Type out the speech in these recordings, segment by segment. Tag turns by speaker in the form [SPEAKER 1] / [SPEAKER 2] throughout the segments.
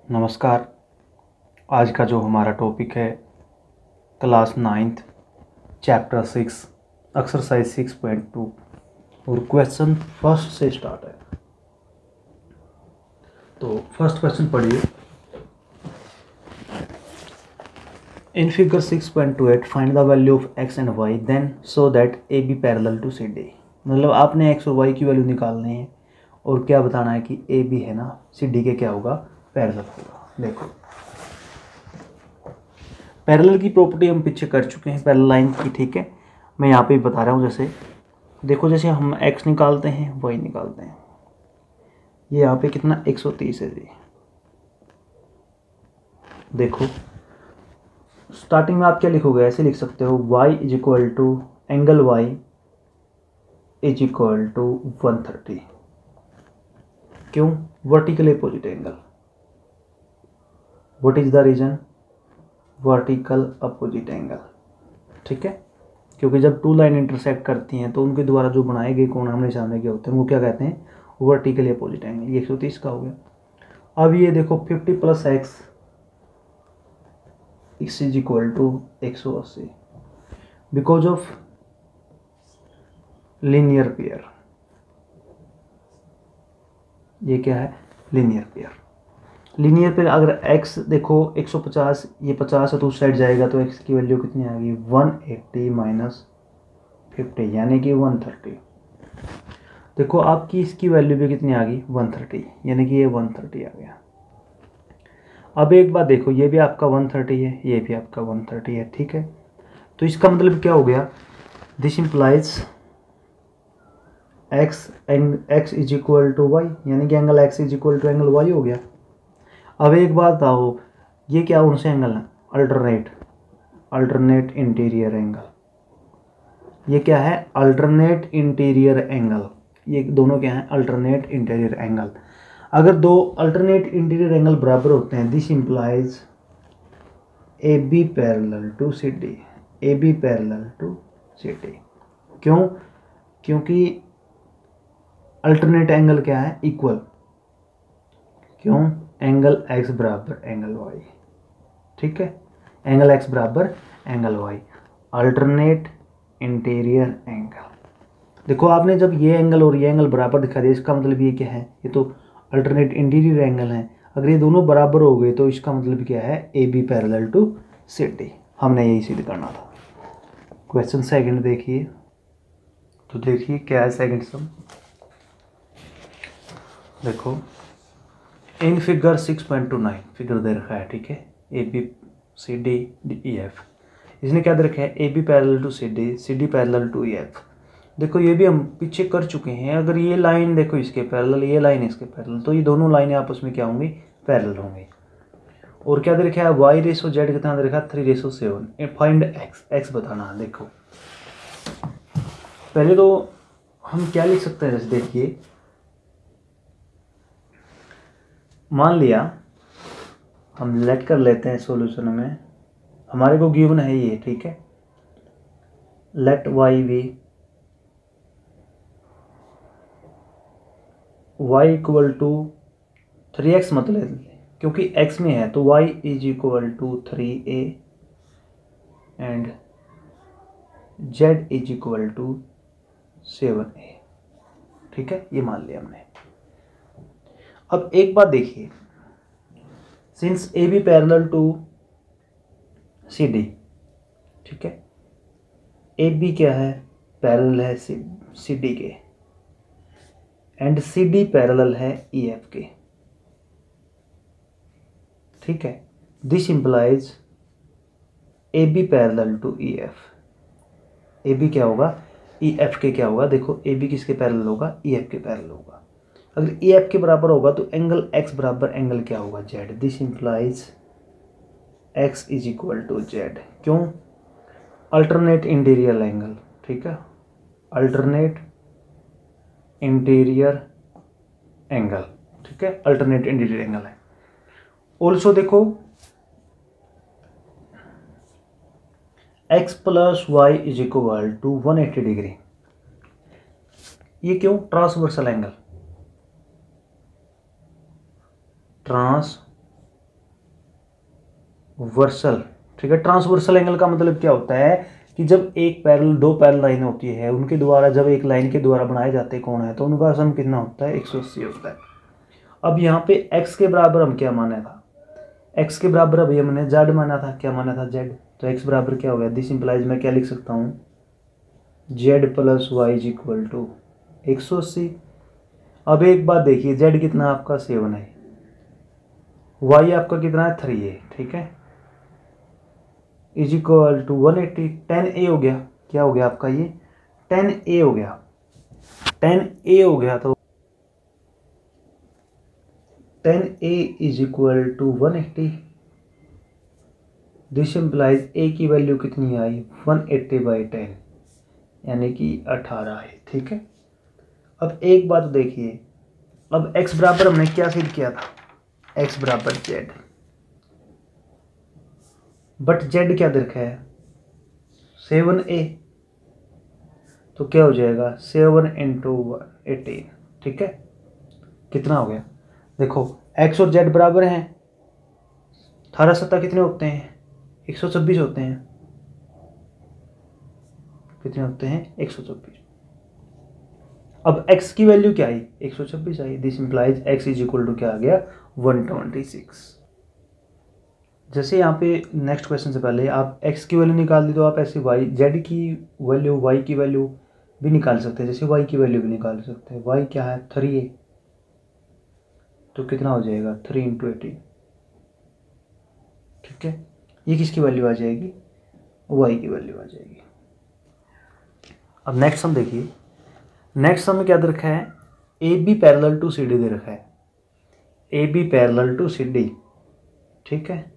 [SPEAKER 1] नमस्कार। आज का जो हमारा टॉपिक है क्लास 9th चैप्टर 6 एक्सरसाइज 6.2 और क्वेश्चन फर्स्ट से स्टार्ट है। तो फर्स्ट क्वेश्चन पढ़िए। In figure 6.28 find the value of x and y then so that A B parallel to C D. मतलब आपने x और y की वैल्यू निकालनी है और क्या बताना है कि ए बी है ना सी डी के क्या होगा, पैरेलल होगा। देखो पैरेलल की प्रॉपर्टी हम पीछे कर चुके हैं पैरेलल लाइन की, ठीक है। मैं यहाँ पे बता रहा हूँ। जैसे देखो, जैसे हम x निकालते हैं y निकालते हैं, ये यहाँ पे कितना 130 है जी। देखो स्टार्टिंग में आप क्या लिखोगे, ऐसे लिख सकते हो y is equal to angle y is equal to 130। क्यों? Vertical opposite angle. What is the reason? Vertical opposite angle, ठीक है। क्योंकि जब टू लाइन इंटरसेक्ट करती हैं तो उनके द्वारा जो बनाए गए कोण आमने सामने के होते हैं वो क्या कहते हैं, वर्टिकली अपोजिट एंगल। ये 130 का हो गया। अब ये देखो 50 plus x is equal to 180 because of linear pair. ये क्या है? Linear pair. लीनियर पेयर अगर x देखो 150, ये 50 है तो उस साइड जाएगा तो x की वैल्यू कितनी आ गई, 180 माइनस 50 यानी कि 130। देखो आपकी इसकी वैल्यू भी कितनी आ गई, 130, यानी कि ये 130 आ गया। अब एक बात देखो, ये भी आपका 130 है, ये भी आपका 130 है, ठीक है। तो इसका मतलब क्या हो गया, this implies x is equal to y, यानी कि angle x is equal to angle y हो गया। अब एक बात बताओ, ये क्या उनसे एंगल है, अल्टरनेट इंटीरियर एंगल। ये क्या है, अल्टरनेट इंटीरियर एंगल। ये दोनों क्या है, अल्टरनेट इंटीरियर एंगल। अगर दो अल्टरनेट इंटीरियर एंगल बराबर होते हैं, this implies A B parallel to C D, A B parallel to C D. क्यों? क्योंकि अल्टरनेट एंगल क्या है, इक्वल। क्यों? एंगल x बराबर एंगल y, ठीक है। एंगल x बराबर angle y, alternate interior angle. देखो आपने जब ये एंगल और ये एंगल बराबर दिखा दिया, इसका मतलब ये क्या है, ये तो अल्टरनेट इंटीरियर एंगल है। अगर ये दोनों बराबर हो गए तो इसका मतलब क्या है, A B parallel to C D. हमने यही सिद्ध करना था। क्वेश्चन सेकंड देखिए। तो देखिए क्या है सेकंड सम। देखो इन फिगर 6.29 फिगर दे रखा है, ठीक है। A B C D E F. इसने क्या दे रखा है, A B parallel to C D parallel to E F. देखो ये भी हम पीछे कर चुके हैं। अगर ये लाइन देखो इसके पैरेलल, ये लाइन इसके पैरेलल, तो ये दोनों लाइनें आपस में क्या होंगी, पैरेलल होंगी। और क्या दे रखा है, वाई रेसो जेड कितना दे रखा है, 3:7। फाइंड एक्स बताना है। देखो पहले तो हम क्या लिख सकते हैं, जैसे देखिए मान लिया हम लेट कर लेते हैं सॉल्यूशन में, हमारे को गिवन है ये, ठीक है। Let y be y equal to 3x मत ले, क्योंकि x में है तो y is equal to 3a and z is equal to 7a, ठीक है। ये मान लिया हमने। अब एक बात देखिए, since A B parallel to C D, ठीक है। ए बी क्या है, पैरेलल है सी डी के, एंड सी डी पैरेलल है ई एफ के, ठीक है। This implies A B parallel to E F. A B क्या होगा, ई एफ के क्या होगा, देखो ए बी किसके पैरेलल होगा, ई एफ के पैरेलल होगा। अगर ई एफ के बराबर होगा तो एंगल एक्स बराबर एंगल क्या होगा, z. This implies x is equal to z. क्यों? अल्टरनेट इंटीरियर एंगल, ठीक है। अल्टरनेट इंटीरियर एंगल, ठीक है। अल्टरनेट इंटीरियर एंगल है। ऑल्सो देखो x plus y is equal to 180 degree. ये क्यों? ट्रांसवर्सल एंगल, ट्रांसवर्सल ट्रांसवर्सल, ठीक है। ट्रांसवर्सल एंगल का मतलब क्या होता है कि जब एक पैरेलल, दो पैरेलल लाइन होती है, उनके द्वारा जब एक लाइन के द्वारा बनाए जाते कोण है तो उनका सम कितना होता है, 180 होता है। अब यहाँ पे x के बराबर हम क्या माना था, x के बराबर अभी हमने z माना था, क्या माना था, z। तो x बराबर क्या हो गया, दिस इंप्लाइज मैं क्या लिख सकता हूँ, z plus y is equal to 180। अब एक बात देखिए, z कितना आपका 7 है, y आपका कितना है 3 है, ठीक है, इज इक्वल टू 180। 10a हो गया, क्या हो गया आपका ये 10a हो गया, 10a हो गया। तो 10a is equal to 180। This implies a की वैल्यू कितनी आई, 180/10 यानी कि 18 है, ठीक है। अब एक बात देखिए, अब x बराबर हमने क्या सिद्ध किया था, x बराबर z, बट z क्या दे रखा है 7a, तो क्या हो जाएगा 7 इंटू 18, ठीक है। कितना हो गया, देखो x और z बराबर हैं, 18 सत्ता कितने होते हैं 126 होते हैं, कितने होते हैं 126। अब x की वैल्यू क्या आई 126 आई, this implies x is equal to क्या आ गया 126। जैसे यहाँ पे नेक्स्ट क्वेश्चन से पहले आप x की वैल्यू निकाल दी तो आप ऐसे y z की वैल्यू y की वैल्यू भी निकाल सकते हैं, जैसे y की वैल्यू भी निकाल सकते हैं। y क्या है 3 है, तो कितना हो जाएगा 3 इंटू 18, ठीक है। ये किसकी वैल्यू आ जाएगी, y की वैल्यू आ जाएगी। अब नेक्स्ट सम देखिए, नेक्स्ट सम में क्या दे रखा है, A B parallel to C D दे रखा है, A B parallel to C D, ठीक है।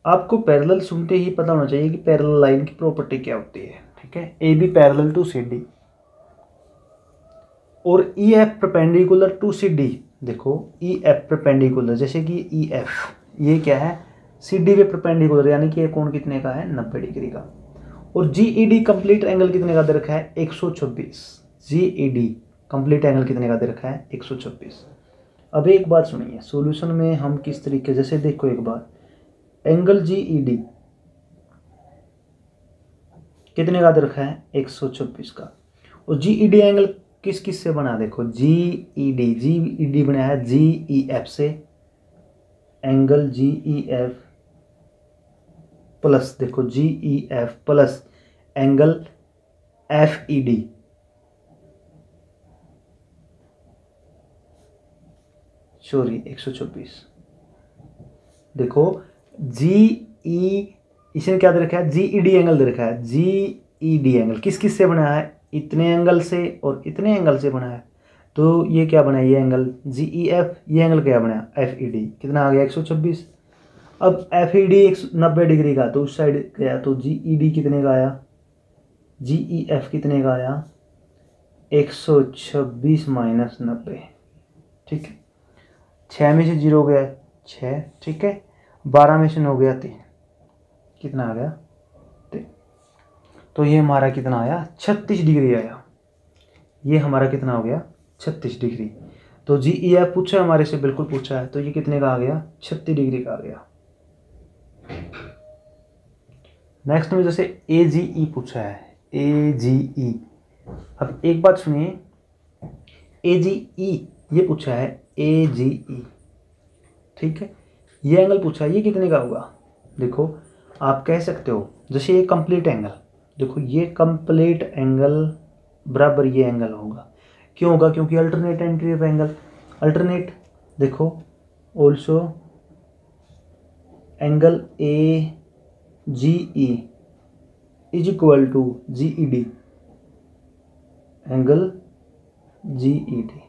[SPEAKER 1] आपको पैरेलल सुनते ही पता होना चाहिए कि पैरेलल लाइन की प्रॉपर्टी क्या होती है, ठीक है। A B parallel to C D और E F perpendicular to C D. देखो ई एफ परपेंडिकुलर, जैसे कि ई एफ ये क्या है सी डी पे परपेंडिकुलर, यानी कि ये कोण कितने का है 90 डिग्री का। और जी ई डी कंप्लीट एंगल कितने का दे रखा है 126, जी ई डी कंप्लीट एंगल कितने का दे रखा है 126। अब एक बात सुनिए, सॉल्यूशन में हम किस तरीके, जैसे देखो एक बार एंगल जी ई डी कितने का दे रखा है 126 का, और जी ई डी एंगल किस किस से बना, देखो जी ई डी बना है जी ई एफ से, angle G E F plus देखो G E F plus angle F E D, sorry 126। देखो जी ई, इसने क्या दे रखा है जी ई डी एंगल दे रखा है, जी ई डी एंगल किस किस से बना है, इतने एंगल से और इतने एंगल से बना है। तो ये क्या बना, ये एंगल जी ई एफ, ये एंगल क्या बना एफ ई डी, कितना आ गया 126। अब एफ ई डी 90 डिग्री का, तो उस साइड गया, तो जी ई डी कितने का आया, जी ई एफ कितने का आया 126 माइनस 90, ठीक है। 6 में से 0 गया 6, ठीक है। 12 में से 9 गया 3, कितना आ गया 3। तो ये हमारा कितना आया 36 डिग्री आया, ये हमारा कितना हो गया 36 डिग्री। तो जी ई एफ पूछा है हमारे से, बिल्कुल पूछा है, तो ये कितने का आ गया 36 डिग्री का आ गया। नेक्स्ट में जैसे ए जी ई पूछा है, ए जी ई। अब एक बात सुनिए, ए जी ई ये पूछा है ए जी ई, ठीक है। ये एंगल पूछा है, ये कितने का होगा, देखो आप कह सकते हो जैसे ये कंप्लीट एंगल, देखो ये कंप्लीट एंगल बराबर ये एंगल होगा, क्यों होगा, क्योंकि अल्टरनेट एंटीरियर एंगल, अल्टरनेट देखो also angle A G E is equal to G E D, angle G E D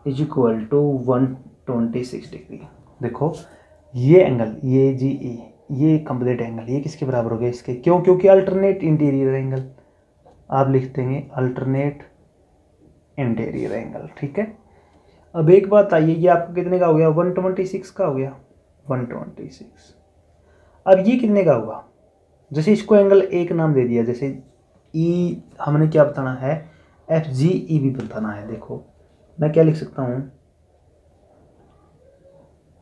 [SPEAKER 1] is equal to 126 degree. देखो ये एंगल ये जी ई, ये कंप्लीट एंगल, ये किसके बराबर हो गया इसके, क्यों, क्योंकि अल्टरनेट इंटीरियर एंगल, आप लिख देंगे अल्टरनेट इंटीरियर एंगल, ठीक है। अब एक बात आइए, ये आपका कितने का हो गया 126 का हो गया 126। अब ये कितने का होगा, जैसे इसको एंगल एक नाम दे दिया, जैसे ई हमने क्या बताना है एफ जी ई भी बताना है। देखो मैं क्या लिख सकता हूँ,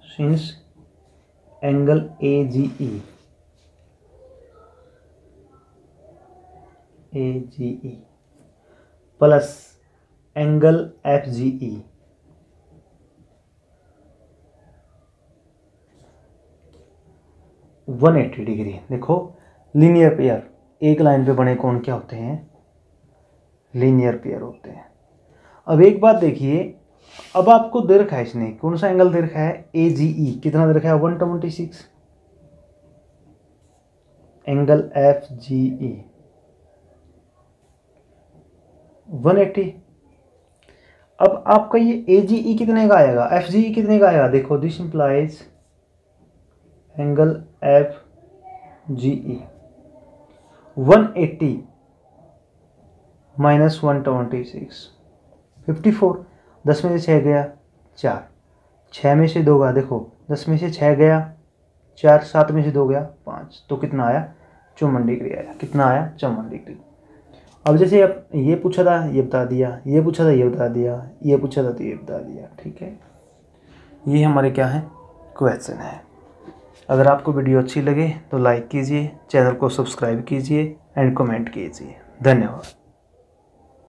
[SPEAKER 1] since angle AGE, AGE plus angle FGE, one 180 degree. देखो लीनियर पेयर, एक लाइन पे बने कोण क्या होते हैं? लीनियर पेयर होते हैं। अब एक बात देखिए, अब आपको दे रखा है इसने कौन सा एंगल दे रखा है? AGE कितना दे रखा है? 126। Angle FGE 180। अब आपका ये AGE कितने का आएगा? FGE कितने का आएगा? देखो this implies angle FGE 180 minus 126 54। 10 में से 6 गया 4, 6 में से 2 गया, देखो 10 में से 6 गया 4, 7 में से 2 गया 5, तो कितना आया? 54 डिग्री आया। कितना आया? 54 डिग्री। अब जैसे अब ये पूछा था ये बता दिया, ये पूछा था ये बता दिया, ये पूछा था तो ये बता दिया, ठीक है। ये हमारे क्या है? क्वेश्चन है। अगर आपको वीडियो अच्छी लगे तो लाइक कीजिए, चैनल को सब्सक्राइब कीजिए एंड कमेंट कीजिए। धन्यवाद।